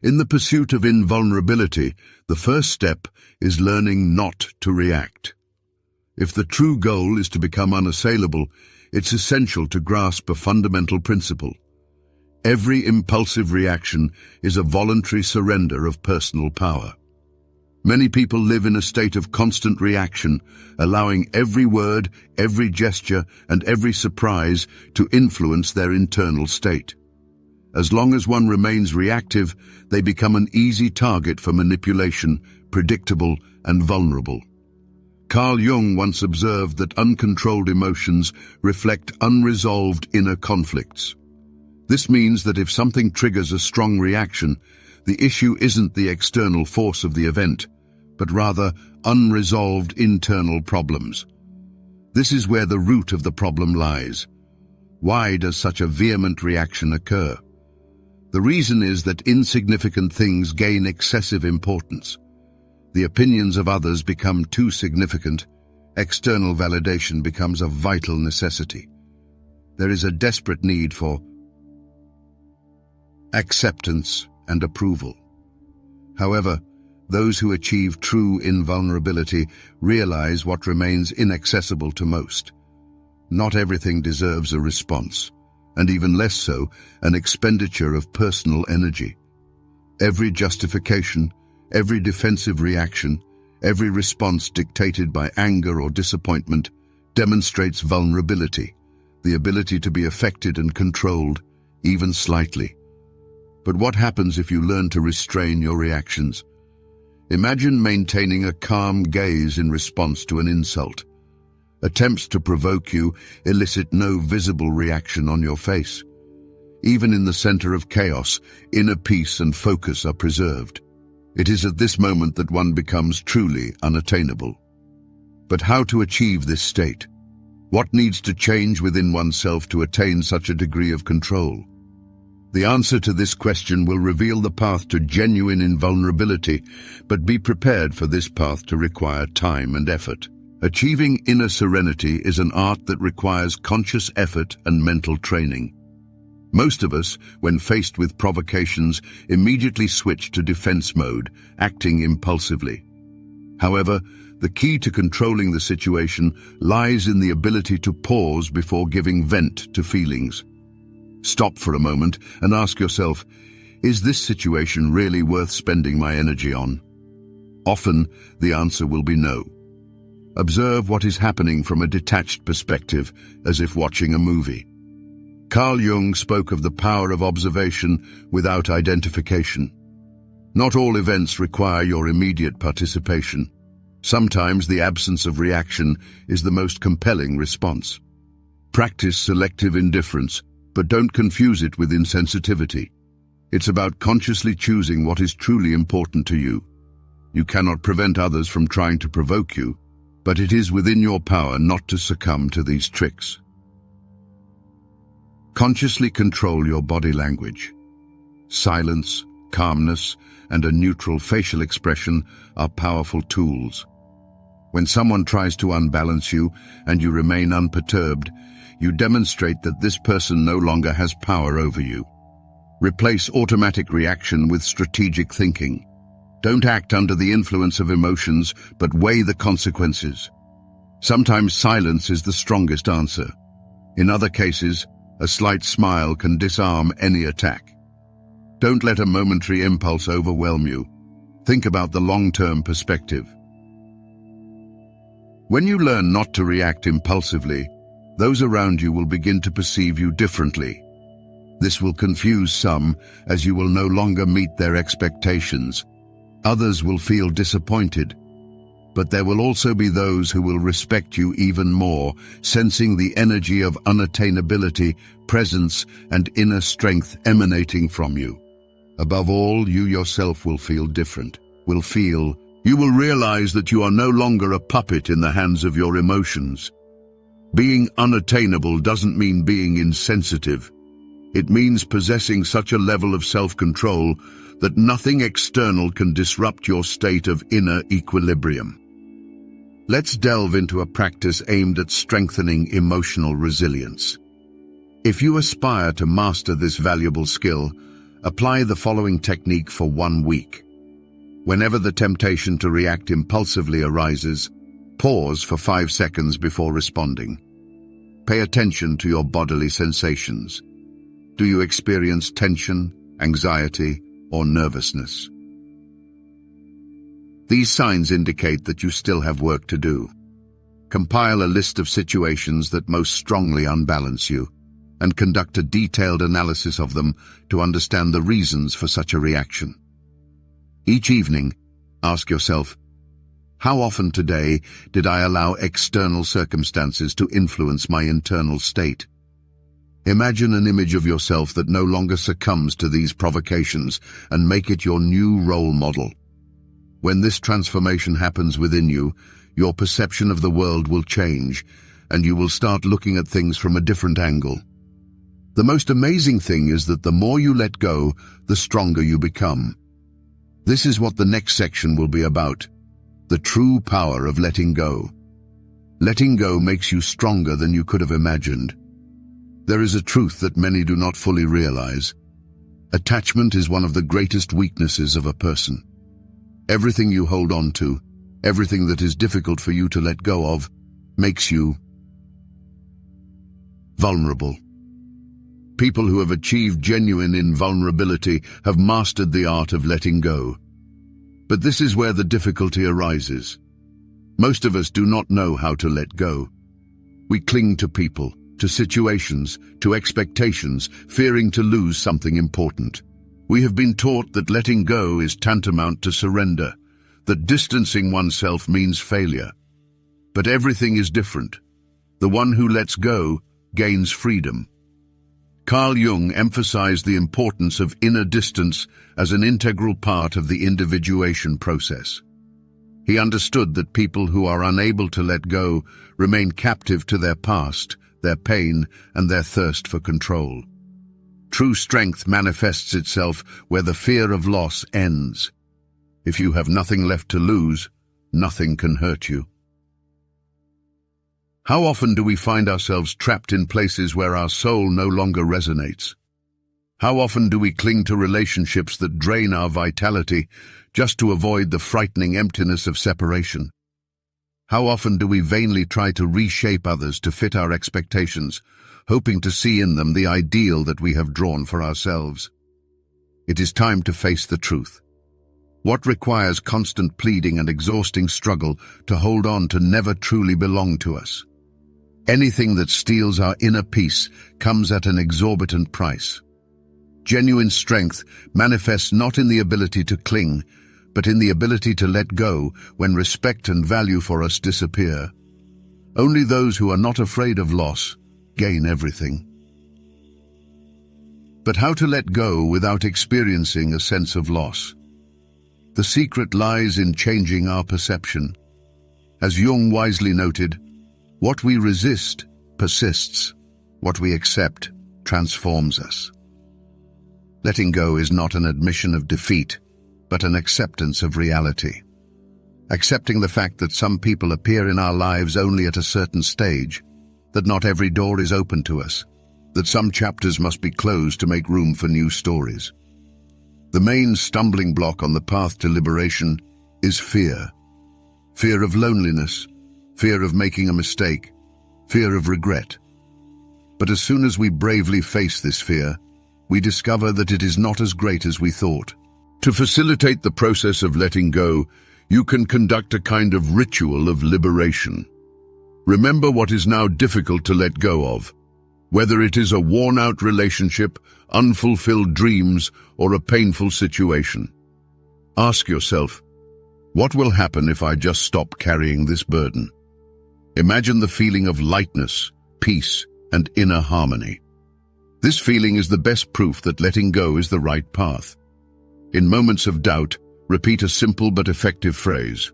In the pursuit of invulnerability, the first step is learning not to react. If the true goal is to become unassailable, it's essential to grasp a fundamental principle. Every impulsive reaction is a voluntary surrender of personal power. Many people live in a state of constant reaction, allowing every word, every gesture, and every surprise to influence their internal state. As long as one remains reactive, they become an easy target for manipulation, predictable and vulnerable. Carl Jung once observed that uncontrolled emotions reflect unresolved inner conflicts. This means that if something triggers a strong reaction, the issue isn't the external force of the event, but rather unresolved internal problems. This is where the root of the problem lies. Why does such a vehement reaction occur? The reason is that insignificant things gain excessive importance. The opinions of others become too significant. External validation becomes a vital necessity. There is a desperate need for acceptance and approval. However, those who achieve true invulnerability realize what remains inaccessible to most. Not everything deserves a response, and even less so, an expenditure of personal energy. Every justification, every defensive reaction, every response dictated by anger or disappointment demonstrates vulnerability, the ability to be affected and controlled, even slightly. But what happens if you learn to restrain your reactions? Imagine maintaining a calm gaze in response to an insult. Attempts to provoke you elicit no visible reaction on your face. Even in the center of chaos, inner peace and focus are preserved. It is at this moment that one becomes truly unattainable. But how to achieve this state? What needs to change within oneself to attain such a degree of control? The answer to this question will reveal the path to genuine invulnerability, but be prepared for this path to require time and effort. Achieving inner serenity is an art that requires conscious effort and mental training. Most of us, when faced with provocations, immediately switch to defense mode, acting impulsively. However, the key to controlling the situation lies in the ability to pause before giving vent to feelings. Stop for a moment and ask yourself, is this situation really worth spending my energy on? Often, the answer will be no. Observe what is happening from a detached perspective, as if watching a movie. Carl Jung spoke of the power of observation without identification. Not all events require your immediate participation. Sometimes the absence of reaction is the most compelling response. Practice selective indifference, but don't confuse it with insensitivity. It's about consciously choosing what is truly important to you. You cannot prevent others from trying to provoke you, but it is within your power not to succumb to these tricks. Consciously control your body language. Silence, calmness, and a neutral facial expression are powerful tools. When someone tries to unbalance you and you remain unperturbed, you demonstrate that this person no longer has power over you. Replace automatic reaction with strategic thinking. Don't act under the influence of emotions, but weigh the consequences. Sometimes silence is the strongest answer. In other cases, a slight smile can disarm any attack. Don't let a momentary impulse overwhelm you. Think about the long-term perspective. When you learn not to react impulsively, those around you will begin to perceive you differently. This will confuse some, as you will no longer meet their expectations. Others will feel disappointed. But there will also be those who will respect you even more, sensing the energy of unattainability, presence, and inner strength emanating from you. Above all, you yourself will feel different. You will realize that you are no longer a puppet in the hands of your emotions. Being unattainable doesn't mean being insensitive. It means possessing such a level of self-control that nothing external can disrupt your state of inner equilibrium. Let's delve into a practice aimed at strengthening emotional resilience. If you aspire to master this valuable skill, Apply the following technique for 1 week. Whenever the temptation to react impulsively arises, pause for 5 seconds before responding. Pay attention to your bodily sensations. Do you experience tension, anxiety, or nervousness? These signs indicate that you still have work to do. Compile a list of situations that most strongly unbalance you, and conduct a detailed analysis of them to understand the reasons for such a reaction. Each evening, ask yourself, how often today did I allow external circumstances to influence my internal state? Imagine an image of yourself that no longer succumbs to these provocations and make it your new role model. When this transformation happens within you, your perception of the world will change, and you will start looking at things from a different angle. The most amazing thing is that the more you let go, the stronger you become. This is what the next section will be about: the true power of letting go. Letting go makes you stronger than you could have imagined. There is a truth that many do not fully realize. Attachment is one of the greatest weaknesses of a person. Everything you hold on to, everything that is difficult for you to let go of, makes you vulnerable. People who have achieved genuine invulnerability have mastered the art of letting go. But this is where the difficulty arises. Most of us do not know how to let go. We cling to people, to situations, to expectations, fearing to lose something important. We have been taught that letting go is tantamount to surrender, that distancing oneself means failure. But everything is different. The one who lets go gains freedom. Carl Jung emphasized the importance of inner distance as an integral part of the individuation process. He understood that people who are unable to let go remain captive to their past, their pain, and their thirst for control. True strength manifests itself where the fear of loss ends. If you have nothing left to lose, nothing can hurt you. How often do we find ourselves trapped in places where our soul no longer resonates? How often do we cling to relationships that drain our vitality just to avoid the frightening emptiness of separation? How often do we vainly try to reshape others to fit our expectations, hoping to see in them the ideal that we have drawn for ourselves? It is time to face the truth. What requires constant pleading and exhausting struggle to hold on to never truly belong to us? Anything that steals our inner peace comes at an exorbitant price. Genuine strength manifests not in the ability to cling, but in the ability to let go when respect and value for us disappear. Only those who are not afraid of loss gain everything. But how to let go without experiencing a sense of loss? The secret lies in changing our perception. As Jung wisely noted, what we resist persists. What we accept transforms us. Letting go is not an admission of defeat, but an acceptance of reality. Accepting the fact that some people appear in our lives only at a certain stage, that not every door is open to us, that some chapters must be closed to make room for new stories. The main stumbling block on the path to liberation is fear. Fear of loneliness, fear of making a mistake, fear of regret. But as soon as we bravely face this fear, we discover that it is not as great as we thought. To facilitate the process of letting go, you can conduct a kind of ritual of liberation. Remember what is now difficult to let go of, whether it is a worn-out relationship, unfulfilled dreams, or a painful situation. Ask yourself, what will happen if I just stop carrying this burden? Imagine the feeling of lightness, peace, and inner harmony. This feeling is the best proof that letting go is the right path. In moments of doubt, repeat a simple but effective phrase.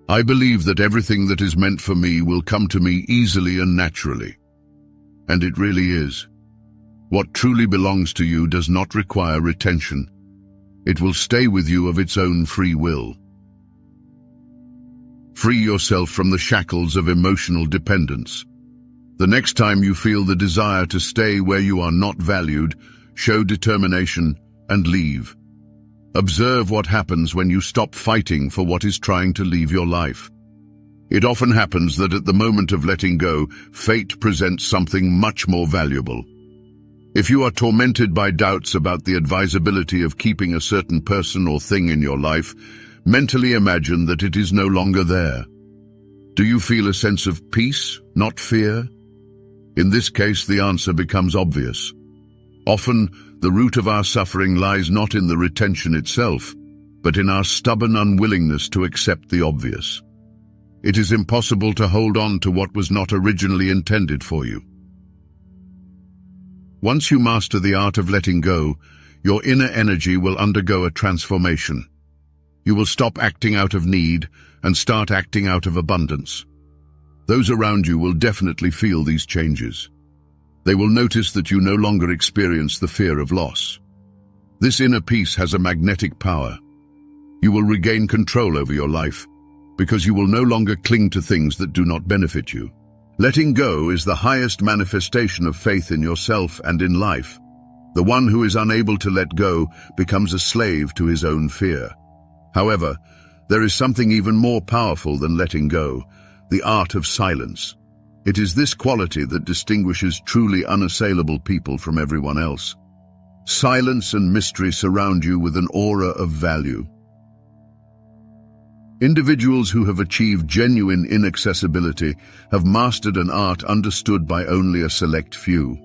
I believe that everything that is meant for me will come to me easily and naturally. And it really is. What truly belongs to you does not require retention. It will stay with you of its own free will. Free yourself from the shackles of emotional dependence. The next time you feel the desire to stay where you are not valued, show determination and leave. Observe what happens when you stop fighting for what is trying to leave your life. It often happens that at the moment of letting go, fate presents something much more valuable. If you are tormented by doubts about the advisability of keeping a certain person or thing in your life, mentally imagine that it is no longer there. Do you feel a sense of peace, not fear? In this case, the answer becomes obvious. Often, the root of our suffering lies not in the retention itself, but in our stubborn unwillingness to accept the obvious. It is impossible to hold on to what was not originally intended for you. Once you master the art of letting go, your inner energy will undergo a transformation. You will stop acting out of need and start acting out of abundance. Those around you will definitely feel these changes. They will notice that you no longer experience the fear of loss. This inner peace has a magnetic power. You will regain control over your life because you will no longer cling to things that do not benefit you. Letting go is the highest manifestation of faith in yourself and in life. The one who is unable to let go becomes a slave to his own fear. However, there is something even more powerful than letting go, the art of silence. It is this quality that distinguishes truly unassailable people from everyone else. Silence and mystery surround you with an aura of value. Individuals who have achieved genuine inaccessibility have mastered an art understood by only a select few.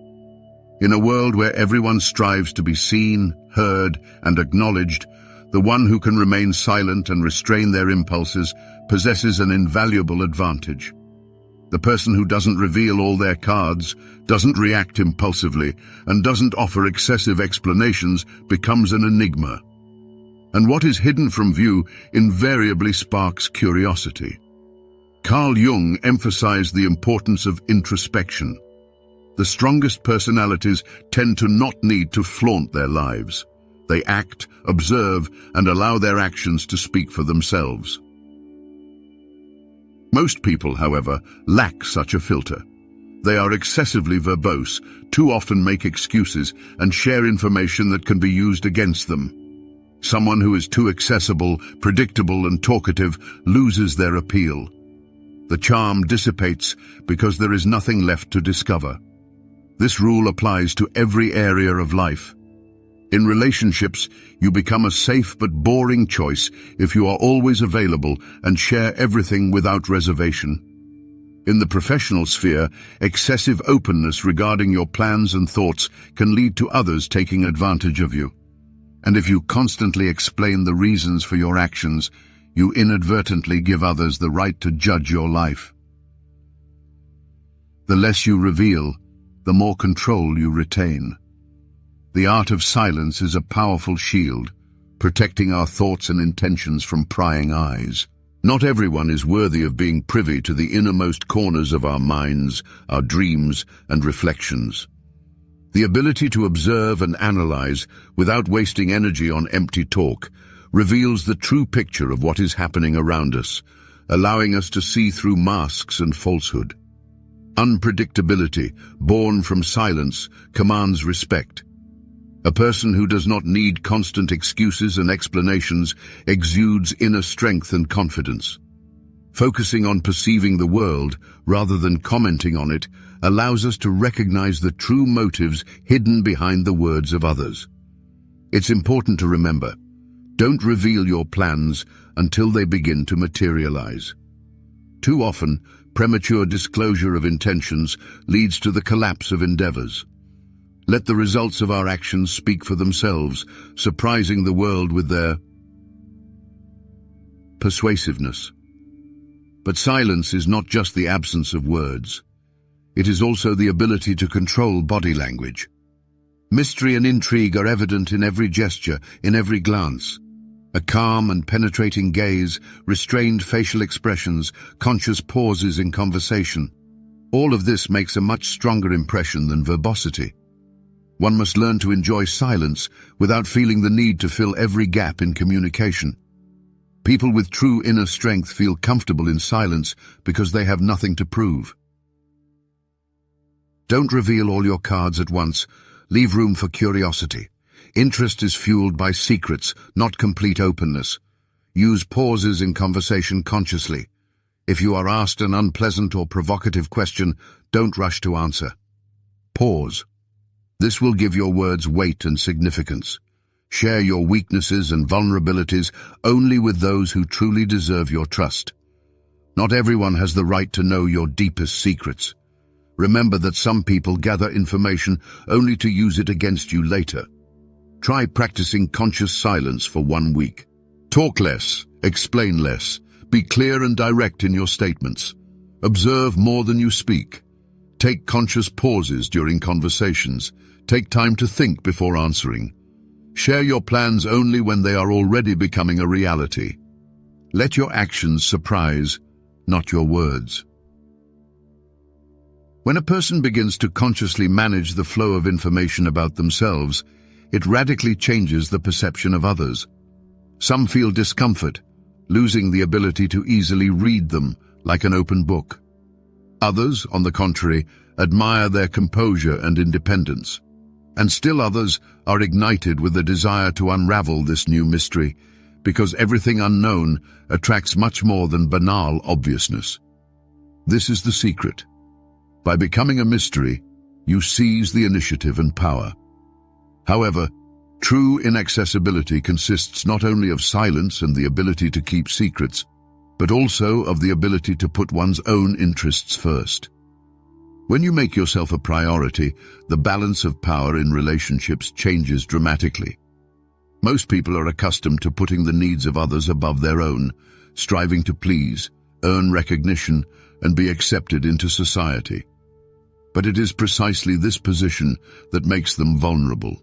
In a world where everyone strives to be seen, heard, and acknowledged, the one who can remain silent and restrain their impulses possesses an invaluable advantage. The person who doesn't reveal all their cards, doesn't react impulsively, and doesn't offer excessive explanations becomes an enigma. And what is hidden from view invariably sparks curiosity. Carl Jung emphasized the importance of introspection. The strongest personalities tend to not need to flaunt their lives. They act, observe, and allow their actions to speak for themselves. Most people, however, lack such a filter. They are excessively verbose, too often make excuses, and share information that can be used against them. Someone who is too accessible, predictable, and talkative loses their appeal. The charm dissipates because there is nothing left to discover. This rule applies to every area of life. In relationships, you become a safe but boring choice if you are always available and share everything without reservation. In the professional sphere, excessive openness regarding your plans and thoughts can lead to others taking advantage of you. And if you constantly explain the reasons for your actions, you inadvertently give others the right to judge your life. The less you reveal, the more control you retain. The art of silence is a powerful shield, protecting our thoughts and intentions from prying eyes. Not everyone is worthy of being privy to the innermost corners of our minds, our dreams, and reflections. The ability to observe and analyze without wasting energy on empty talk reveals the true picture of what is happening around us, allowing us to see through masks and falsehood. Unpredictability, born from silence, commands respect. A person who does not need constant excuses and explanations exudes inner strength and confidence. Focusing on perceiving the world rather than commenting on it allows us to recognize the true motives hidden behind the words of others. It's important to remember, don't reveal your plans until they begin to materialize. Too often, premature disclosure of intentions leads to the collapse of endeavors. Let the results of our actions speak for themselves, surprising the world with their persuasiveness. But silence is not just the absence of words. It is also the ability to control body language. Mystery and intrigue are evident in every gesture, in every glance. A calm and penetrating gaze, restrained facial expressions, conscious pauses in conversation. All of this makes a much stronger impression than verbosity. One must learn to enjoy silence without feeling the need to fill every gap in communication. People with true inner strength feel comfortable in silence because they have nothing to prove. Don't reveal all your cards at once. Leave room for curiosity. Interest is fueled by secrets, not complete openness. Use pauses in conversation consciously. If you are asked an unpleasant or provocative question, don't rush to answer. Pause. This will give your words weight and significance. Share your weaknesses and vulnerabilities only with those who truly deserve your trust. Not everyone has the right to know your deepest secrets. Remember that some people gather information only to use it against you later. Try practicing conscious silence for 1 week. Talk less, explain less, be clear and direct in your statements. Observe more than you speak. Take conscious pauses during conversations. Take time to think before answering. Share your plans only when they are already becoming a reality. Let your actions surprise, not your words. When a person begins to consciously manage the flow of information about themselves, it radically changes the perception of others. Some feel discomfort, losing the ability to easily read them like an open book. Others, on the contrary, admire their composure and independence. And still others are ignited with the desire to unravel this new mystery, because everything unknown attracts much more than banal obviousness. This is the secret. By becoming a mystery, you seize the initiative and power. However, true inaccessibility consists not only of silence and the ability to keep secrets, but also of the ability to put one's own interests first. When you make yourself a priority, the balance of power in relationships changes dramatically. Most people are accustomed to putting the needs of others above their own, striving to please, earn recognition, and be accepted into society. But it is precisely this position that makes them vulnerable.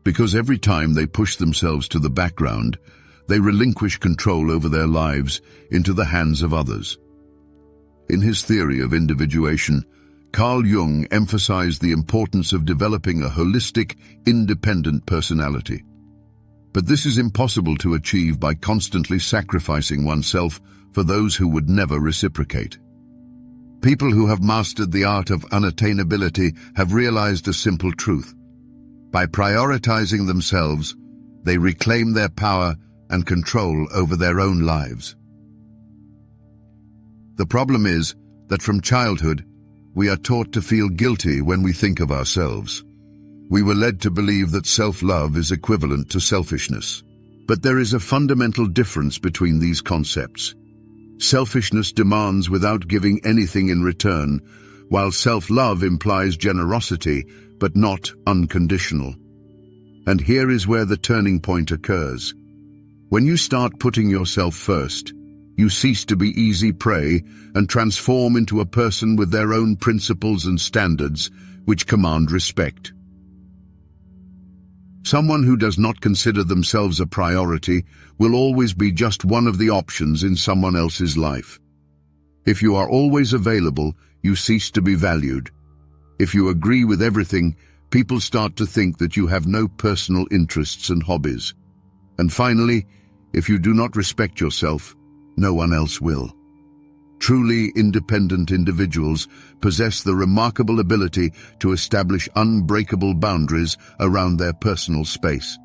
Because every time they push themselves to the background, they relinquish control over their lives into the hands of others. In his theory of individuation, Carl Jung emphasized the importance of developing a holistic, independent personality. But this is impossible to achieve by constantly sacrificing oneself for those who would never reciprocate. People who have mastered the art of unattainability have realized a simple truth. By prioritizing themselves, they reclaim their power and control over their own lives. The problem is that from childhood, we are taught to feel guilty when we think of ourselves. We were led to believe that self-love is equivalent to selfishness. But there is a fundamental difference between these concepts. Selfishness demands without giving anything in return, while self-love implies generosity, but not unconditional. And here is where the turning point occurs. When you start putting yourself first, you cease to be easy prey and transform into a person with their own principles and standards, which command respect. Someone who does not consider themselves a priority will always be just one of the options in someone else's life. If you are always available, you cease to be valued. If you agree with everything, people start to think that you have no personal interests and hobbies. And finally, if you do not respect yourself, no one else will. Truly independent individuals possess the remarkable ability to establish unbreakable boundaries around their personal space.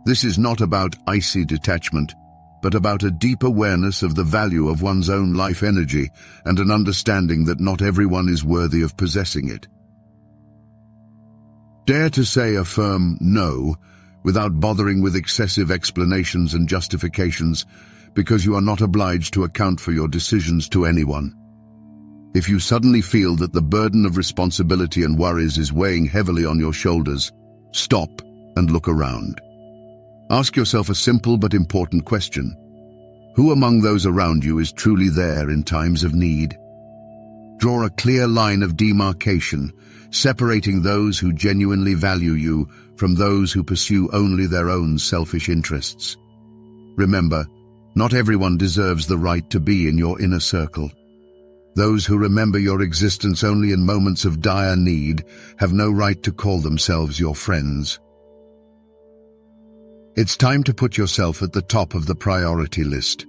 This is not about icy detachment, but about a deep awareness of the value of one's own life energy and an understanding that not everyone is worthy of possessing it. Dare to say a firm no without bothering with excessive explanations and justifications, because you are not obliged to account for your decisions to anyone. If you suddenly feel that the burden of responsibility and worries is weighing heavily on your shoulders, stop and look around. Ask yourself a simple but important question. Who among those around you is truly there in times of need? Draw a clear line of demarcation, separating those who genuinely value you from those who pursue only their own selfish interests. Remember, not everyone deserves the right to be in your inner circle. Those who remember your existence only in moments of dire need have no right to call themselves your friends. It's time to put yourself at the top of the priority list.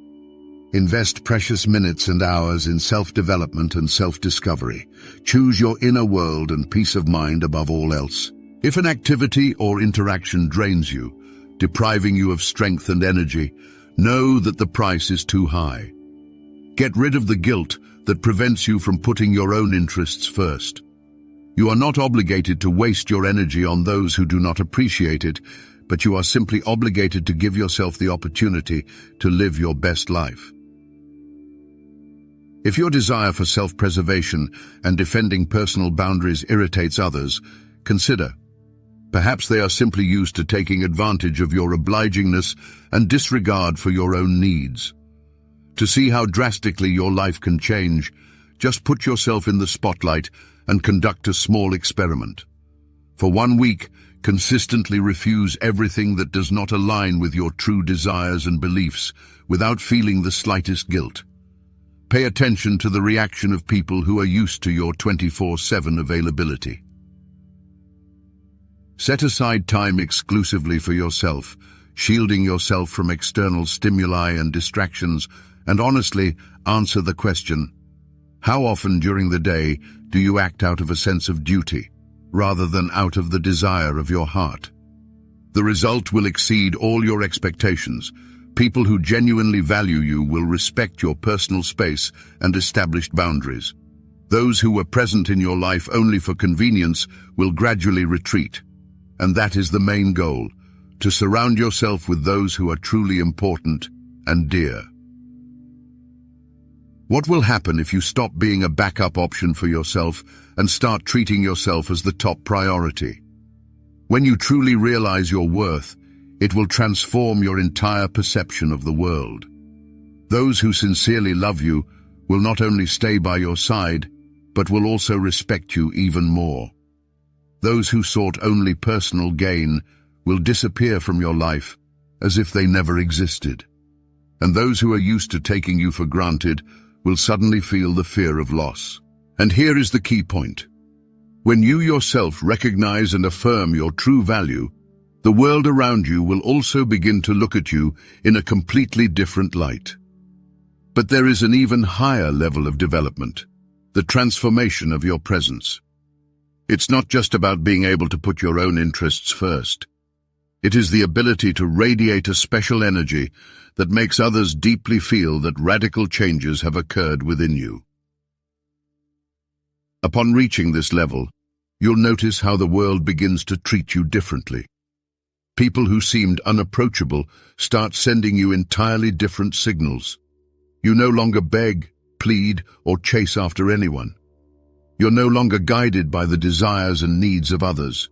Invest precious minutes and hours in self-development and self-discovery. Choose your inner world and peace of mind above all else. If an activity or interaction drains you, depriving you of strength and energy, know that the price is too high. Get rid of the guilt that prevents you from putting your own interests first. You are not obligated to waste your energy on those who do not appreciate it, but you are simply obligated to give yourself the opportunity to live your best life. If your desire for self-preservation and defending personal boundaries irritates others, consider. Perhaps they are simply used to taking advantage of your obligingness and disregard for your own needs. To see how drastically your life can change, just put yourself in the spotlight and conduct a small experiment. For 1 week, consistently refuse everything that does not align with your true desires and beliefs without feeling the slightest guilt. Pay attention to the reaction of people who are used to your 24/7 availability. Set aside time exclusively for yourself, shielding yourself from external stimuli and distractions, and honestly answer the question, how often during the day do you act out of a sense of duty, rather than out of the desire of your heart? The result will exceed all your expectations. People who genuinely value you will respect your personal space and established boundaries. Those who were present in your life only for convenience will gradually retreat. And that is the main goal, to surround yourself with those who are truly important and dear. What will happen if you stop being a backup option for yourself and start treating yourself as the top priority? When you truly realize your worth, it will transform your entire perception of the world. Those who sincerely love you will not only stay by your side, but will also respect you even more. Those who sought only personal gain will disappear from your life as if they never existed. And those who are used to taking you for granted will suddenly feel the fear of loss. And here is the key point. When you yourself recognize and affirm your true value, the world around you will also begin to look at you in a completely different light. But there is an even higher level of development, the transformation of your presence. It's not just about being able to put your own interests first. It is the ability to radiate a special energy that makes others deeply feel that radical changes have occurred within you. Upon reaching this level, you'll notice how the world begins to treat you differently. People who seemed unapproachable start sending you entirely different signals. You no longer beg, plead, or chase after anyone. You're no longer guided by the desires and needs of others.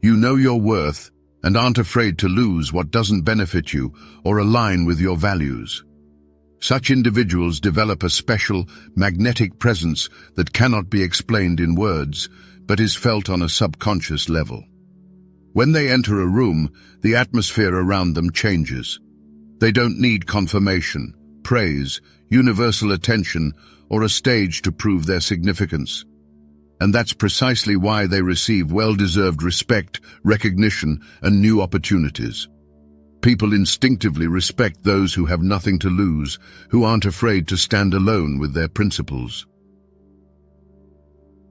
You know your worth and aren't afraid to lose what doesn't benefit you or align with your values. Such individuals develop a special, magnetic presence that cannot be explained in words, but is felt on a subconscious level. When they enter a room, the atmosphere around them changes. They don't need confirmation, praise, universal attention, or a stage to prove their significance. And that's precisely why they receive well-deserved respect, recognition, and new opportunities. People instinctively respect those who have nothing to lose, who aren't afraid to stand alone with their principles.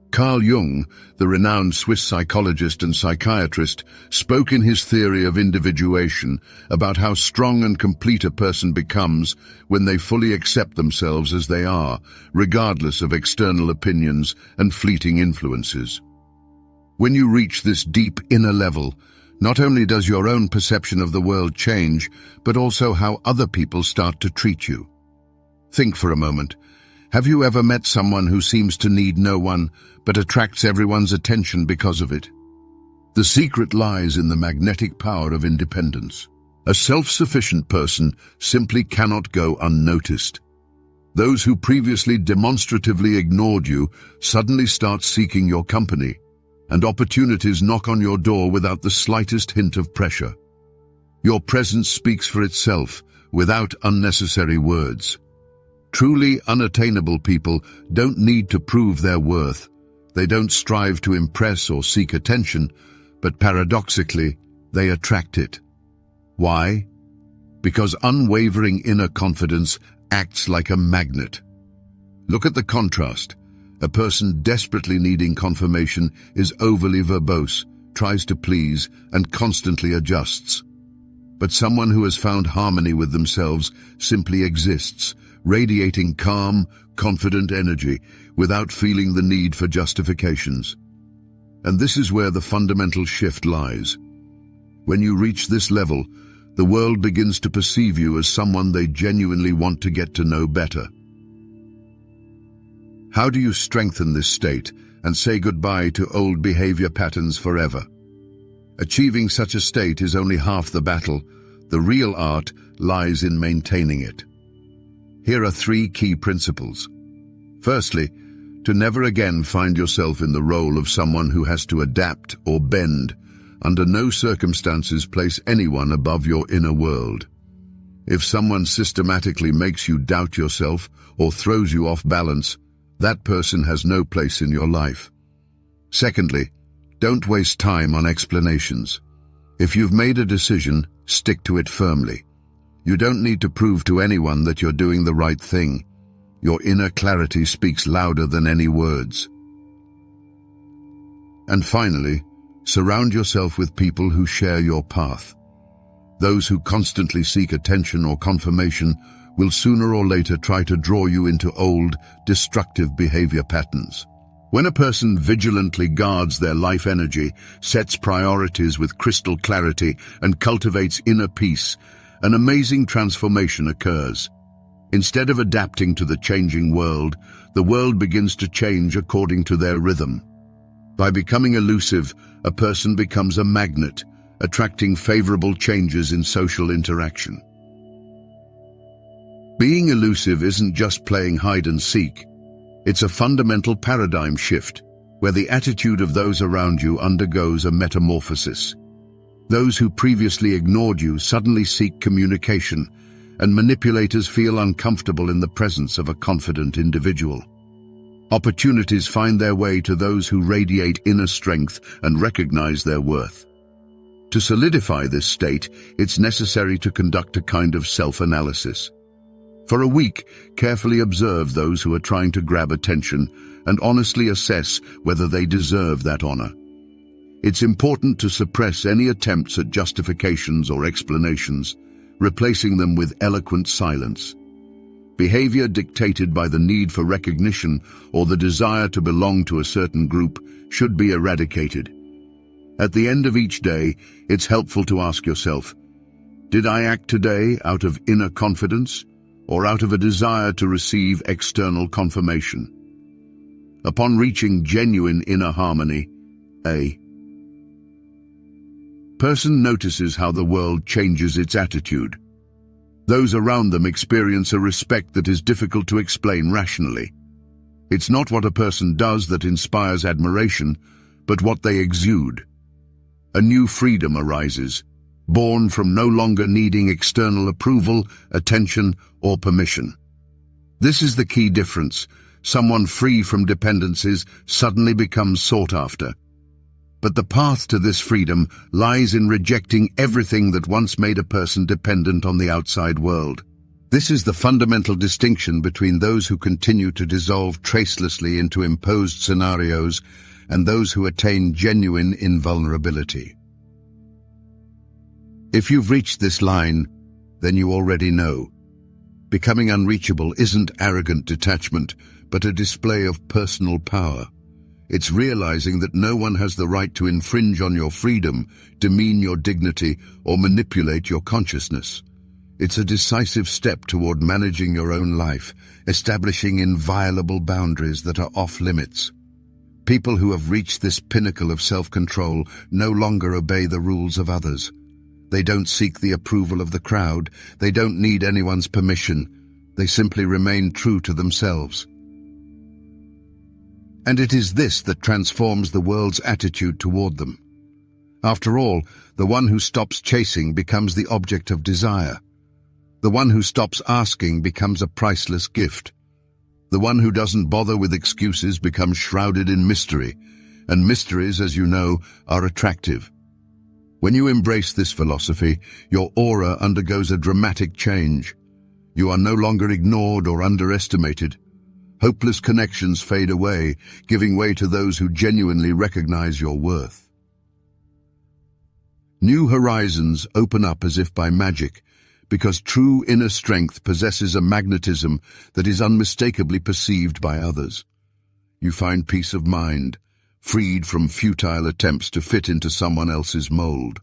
Carl Jung, the renowned Swiss psychologist and psychiatrist, spoke in his theory of individuation about how strong and complete a person becomes when they fully accept themselves as they are, regardless of external opinions and fleeting influences. When you reach this deep inner level, not only does your own perception of the world change, but also how other people start to treat you. Think for a moment. Have you ever met someone who seems to need no one, but attracts everyone's attention because of it? The secret lies in the magnetic power of independence. A self-sufficient person simply cannot go unnoticed. Those who previously demonstratively ignored you suddenly start seeking your company, and opportunities knock on your door without the slightest hint of pressure. Your presence speaks for itself, without unnecessary words. Truly unattainable people don't need to prove their worth. They don't strive to impress or seek attention, but paradoxically, they attract it. Why? Because unwavering inner confidence acts like a magnet. Look at the contrast. A person desperately needing confirmation is overly verbose, tries to please, and constantly adjusts. But someone who has found harmony with themselves simply exists, radiating calm, confident energy without feeling the need for justifications. And this is where the fundamental shift lies. When you reach this level, the world begins to perceive you as someone they genuinely want to get to know better. How do you strengthen this state and say goodbye to old behavior patterns forever? Achieving such a state is only half the battle. The real art lies in maintaining it. Here are 3 key principles. Firstly, to never again find yourself in the role of someone who has to adapt or bend. Under no circumstances place anyone above your inner world. If someone systematically makes you doubt yourself or throws you off balance, that person has no place in your life. Secondly, don't waste time on explanations. If you've made a decision, stick to it firmly. You don't need to prove to anyone that you're doing the right thing. Your inner clarity speaks louder than any words. And finally, surround yourself with people who share your path. Those who constantly seek attention or confirmation will sooner or later try to draw you into old, destructive behavior patterns. When a person vigilantly guards their life energy, sets priorities with crystal clarity, and cultivates inner peace, an amazing transformation occurs. Instead of adapting to the changing world, the world begins to change according to their rhythm. By becoming elusive, a person becomes a magnet, attracting favorable changes in social interaction. Being elusive isn't just playing hide and seek. It's a fundamental paradigm shift, where the attitude of those around you undergoes a metamorphosis. Those who previously ignored you suddenly seek communication, and manipulators feel uncomfortable in the presence of a confident individual. Opportunities find their way to those who radiate inner strength and recognize their worth. To solidify this state, it's necessary to conduct a kind of self-analysis. For a week, carefully observe those who are trying to grab attention and honestly assess whether they deserve that honor. It's important to suppress any attempts at justifications or explanations, replacing them with eloquent silence. Behavior dictated by the need for recognition or the desire to belong to a certain group should be eradicated. At the end of each day, it's helpful to ask yourself, did I act today out of inner confidence or out of a desire to receive external confirmation? Upon reaching genuine inner harmony, a person notices how the world changes its attitude. Those around them experience a respect that is difficult to explain rationally. It's not what a person does that inspires admiration, but what they exude. A new freedom arises, born from no longer needing external approval, attention, or permission. This is the key difference. Someone free from dependencies suddenly becomes sought after. But the path to this freedom lies in rejecting everything that once made a person dependent on the outside world. This is the fundamental distinction between those who continue to dissolve tracelessly into imposed scenarios and those who attain genuine invulnerability. If you've reached this line, then you already know. Becoming unreachable isn't arrogant detachment, but a display of personal power. It's realizing that no one has the right to infringe on your freedom, demean your dignity, or manipulate your consciousness. It's a decisive step toward managing your own life, establishing inviolable boundaries that are off limits. People who have reached this pinnacle of self-control no longer obey the rules of others. They don't seek the approval of the crowd. They don't need anyone's permission. They simply remain true to themselves. And it is this that transforms the world's attitude toward them. After all, the one who stops chasing becomes the object of desire. The one who stops asking becomes a priceless gift. The one who doesn't bother with excuses becomes shrouded in mystery, and mysteries, as you know, are attractive. When you embrace this philosophy, your aura undergoes a dramatic change. You are no longer ignored or underestimated. Hopeless connections fade away, giving way to those who genuinely recognize your worth. New horizons open up as if by magic, because true inner strength possesses a magnetism that is unmistakably perceived by others. You find peace of mind, freed from futile attempts to fit into someone else's mold.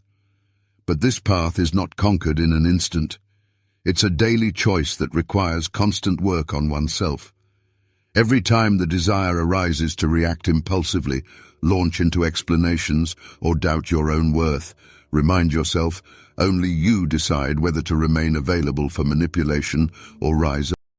But this path is not conquered in an instant. It's a daily choice that requires constant work on oneself. Every time the desire arises to react impulsively, launch into explanations, or doubt your own worth, remind yourself, only you decide whether to remain available for manipulation or rise